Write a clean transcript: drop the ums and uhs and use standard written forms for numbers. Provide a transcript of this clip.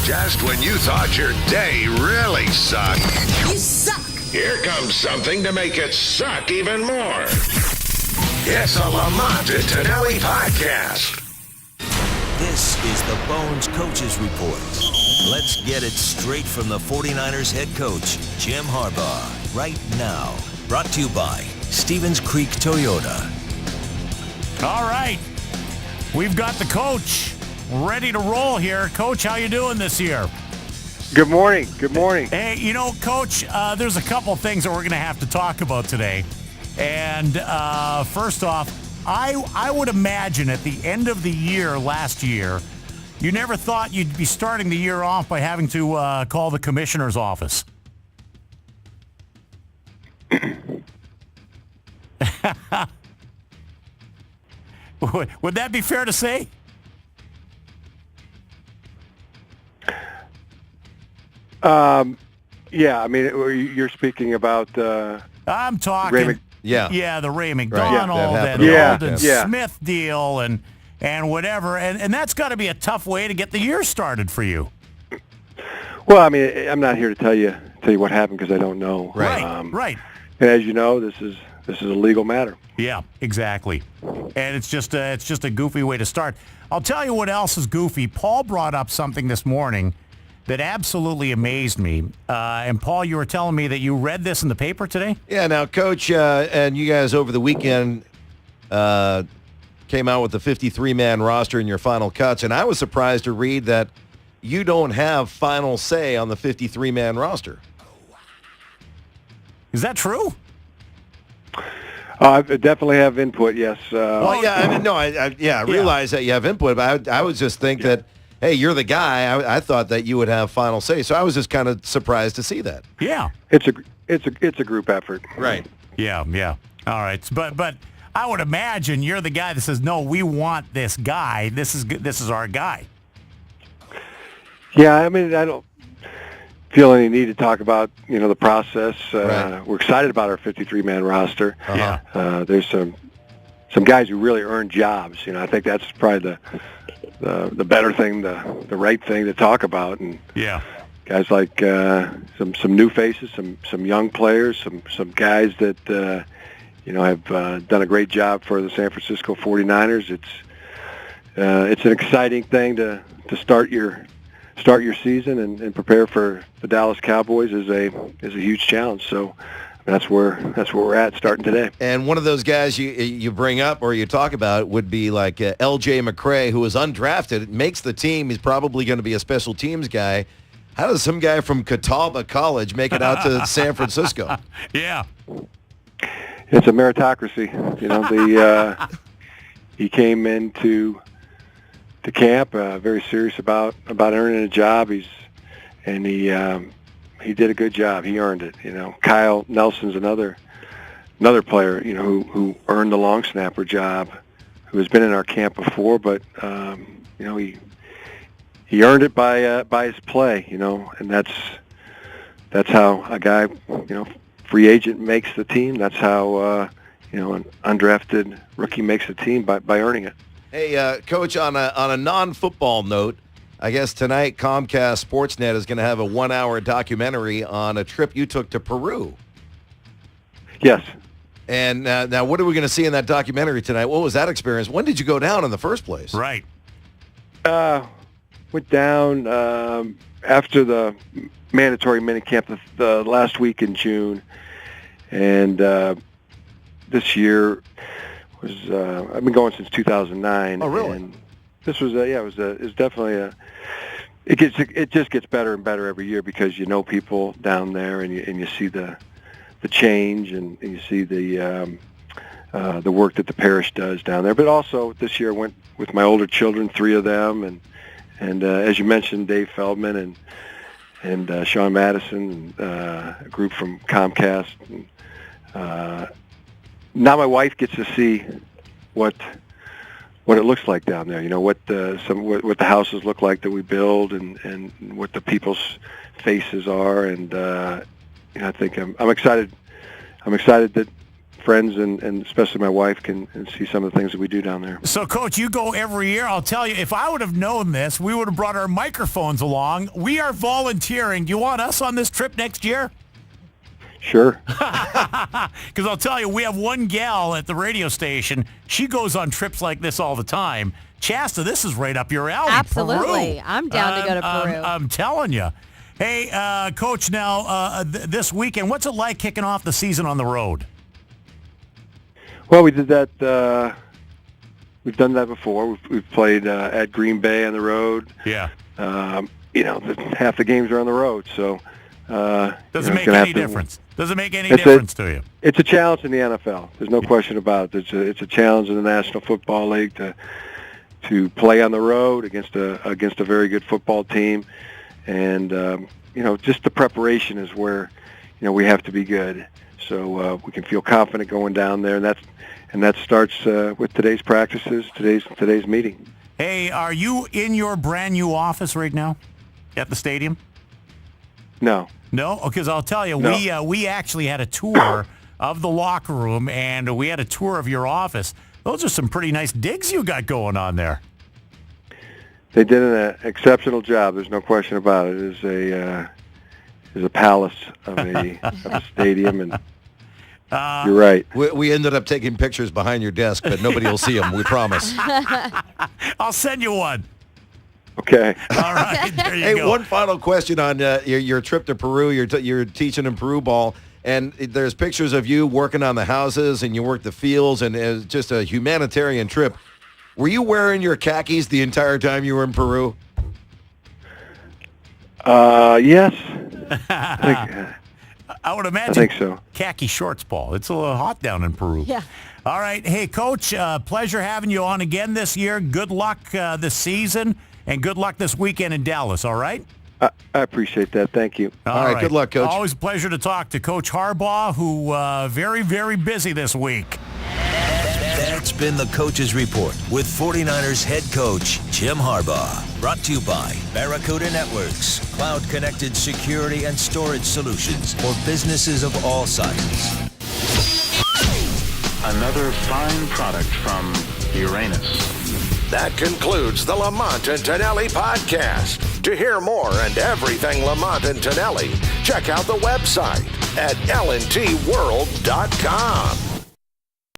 Just when you thought your day really sucked. You suck! Here comes something to make it suck even more. It's a Lamont and Tonelli podcast. This is the Bones Coaches Report. Let's get it straight from the 49ers head coach, Jim Harbaugh, right now. Brought to you by Stevens Creek Toyota. All right. We've got the coach ready to roll here. Coach, how you doing this year? Good morning. Good morning. Hey, you know, Coach, there's a couple of things that we're going to have to talk about today. And first off, I would imagine at the end of the year last year, you never thought you'd be starting the year off by having to call the commissioner's office. Would that be fair to say? Yeah, I mean, you're speaking about... I'm talking... Raymond. Yeah, the Ray McDonald and the Alden Smith deal and whatever. And that's got to be a tough way to get the year started for you. Well, I mean, I'm not here to tell you what happened because I don't know. Right, right. And as you know, this is a legal matter. Yeah, exactly. And it's just a goofy way to start. I'll tell you what else is goofy. Paul brought up something this morning that absolutely amazed me. And Paul, you were telling me that you read this in the paper today? Yeah, now, Coach, and you guys over the weekend came out with the 53-man roster in your final cuts, and I was surprised to read that you don't have final say on the 53-man roster. Is that true? I definitely have input, yes. Well, yeah, I mean, no, I realize that you have input, but I would just think that, hey, you're the guy. I thought that you would have final say, so I was just kind of surprised to see that. Yeah, it's a group effort. Right. Yeah. All right, but I would imagine you're the guy that says, no, we want this guy. This is our guy. Yeah, I mean, I don't feel any need to talk about the process. Right. We're excited about our 53-man roster. Yeah. There's some guys who really earn jobs. I think that's probably the better thing, the right thing to talk about. And yeah, guys like some new faces, some young players, some guys that have done a great job for the San Francisco 49ers. It's an exciting thing to start your season and prepare for the Dallas Cowboys is a huge challenge. So that's where we're at starting today. And one of those guys you bring up or you talk about would be like L.J. McCray, who was undrafted, makes the team. He's probably going to be a special teams guy. How does some guy from Catawba College make it out to San Francisco? Yeah. It's a meritocracy. He came into the camp very serious about earning a job. He did a good job. He earned it. Kyle Nelson's another player who earned the long snapper job, who has been in our camp before, but he earned it by his play. And that's how a guy free agent makes the team. That's how an undrafted rookie makes the team by earning it. Hey, Coach, on a non-football note, I guess tonight Comcast Sportsnet is going to have a 1-hour documentary on a trip you took to Peru. Yes. And now what are we going to see in that documentary tonight? What was that experience? When did you go down in the first place? Right. Went down after the mandatory minicamp the last week in June. And this year was I've been going since 2009. Oh, really? And this was it was definitely it just gets better and better every year because people down there and you see the change and you see the work that the parish does down there. But also this year I went with my older children, 3 of them, and as you mentioned, Dave Feldman and Sean Madison, and a group from Comcast. And, now my wife gets to see what it looks like down there. What the houses look like that we build, and what the people's faces are. And I think I'm excited. I'm excited that friends and especially my wife can see some of the things that we do down there. So, Coach, you go every year. I'll tell you, if I would have known this, we would have brought our microphones along. We are volunteering. Do you want us on this trip next year? Sure. Because I'll tell you, we have one gal at the radio station. She goes on trips like this all the time. Shasta, this is right up your alley. Absolutely. Peru. I'm down to go to Peru. I'm telling you. Hey, Coach, now this weekend, what's it like kicking off the season on the road? Well, we did that. We've done that before. We've played at Green Bay on the road. Yeah. Half the games are on the road, so does it make any difference? Does it make any difference to you? It's a challenge in the NFL. There's no question about it. It's a challenge in the National Football League to play on the road against a very good football team, and just the preparation is where we have to be good. So we can feel confident going down there, and that starts with today's practices, today's meeting. Hey, are you in your brand new office right now at the stadium? No. No? Because I'll tell you, No. we actually had a tour of the locker room, and we had a tour of your office. Those are some pretty nice digs you got going on there. They did an exceptional job. There's no question about it. It is a palace of a stadium, and you're right. We ended up taking pictures behind your desk, but nobody will see them. We promise. I'll send you one. Okay. All right, there you Hey, go. one final question on your trip to Peru. You're teaching in Peru ball, and there's pictures of you working on the houses, and you work the fields, and it's just a humanitarian trip. Were you wearing your khakis the entire time you were in Peru? Yes. I would imagine. I think so. Khaki shorts, Paul. It's a little hot down in Peru. Yeah. All right. Hey, Coach, pleasure having you on again this year. Good luck this season, and good luck this weekend in Dallas, all right? I appreciate that. Thank you. All right. Good luck, Coach. Always a pleasure to talk to Coach Harbaugh, who very, very busy this week. That's been the Coach's Report with 49ers head coach Jim Harbaugh. Brought to you by Barracuda Networks, cloud-connected security and storage solutions for businesses of all sizes. Another fine product from Uranus. That concludes the Lamont and Tonelli podcast. To hear more and everything Lamont and Tonelli, check out the website at lntworld.com.